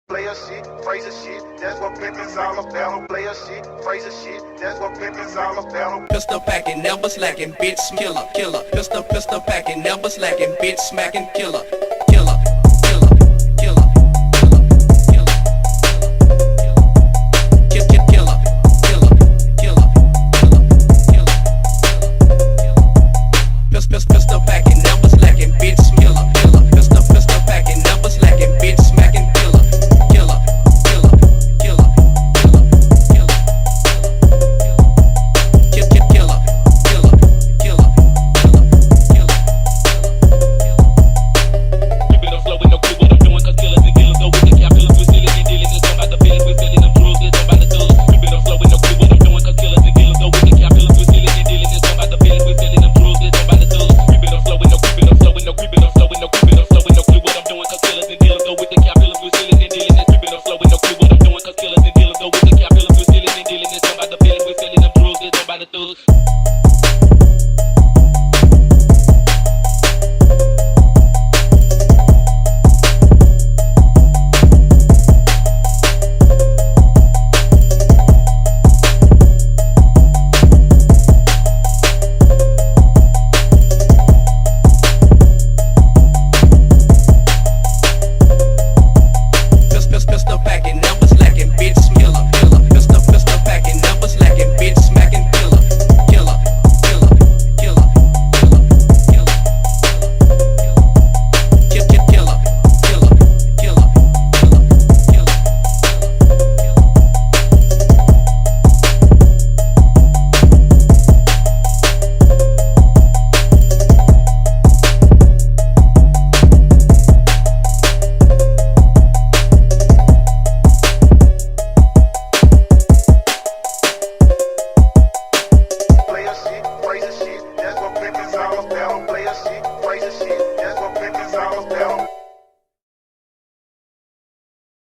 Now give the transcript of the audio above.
Play a shit, phrase a shit, that's what pimp is all about. Play a shit, phrase a shit, that's what pimp is all about. Pistol packing, never slacking, bitch, killer, killer. Pistol packing, never slacking, bitch, smacking, killer, killer, killer, killer, killer, killer, killer, killer, killer, killer, killer, killer. Pistol packing, never slacking, bitch, killer, killer. Pistol packing, never slacking, bitch, smacking, killer, killer, killer, killer, killer, killer. Keeping the flow with no clue what I'm doing, cause killers and dealers go with the capitalists. We're stealing and dealing in some out the feelings. We're selling them drugs, they're talking about the thugs. Keeping the flow with no clue what I'm doing, cause killers and dealers go with the capitalists. We're stealing and dealing in some out the feelings. We're selling them drugs, they're talking about the thugs. Keeping the flow with no keeping the flow with no keeping the flow with no keeping the flow with no clue what I'm doing, cause killers and dealers go with the capitalists. We're stealing and dealing in keeping the flow with no clue what I'm doing, cause killers and dealers go with the capitalists. We're stealing and dealing in some out the feelings. We're selling them drugs, they're talking about the thugs. Pistol packing, never slacking, bitch, killer, killer. Pistol packing, never slacking, bitch, smacking, killer, killer, killer, killer, killer, killer, killer, killer, killer, killer, killer, Play a shit, phrase a shit, that's what pimp is all about. Play a shit, phrase a shit, that's what pimp is all about.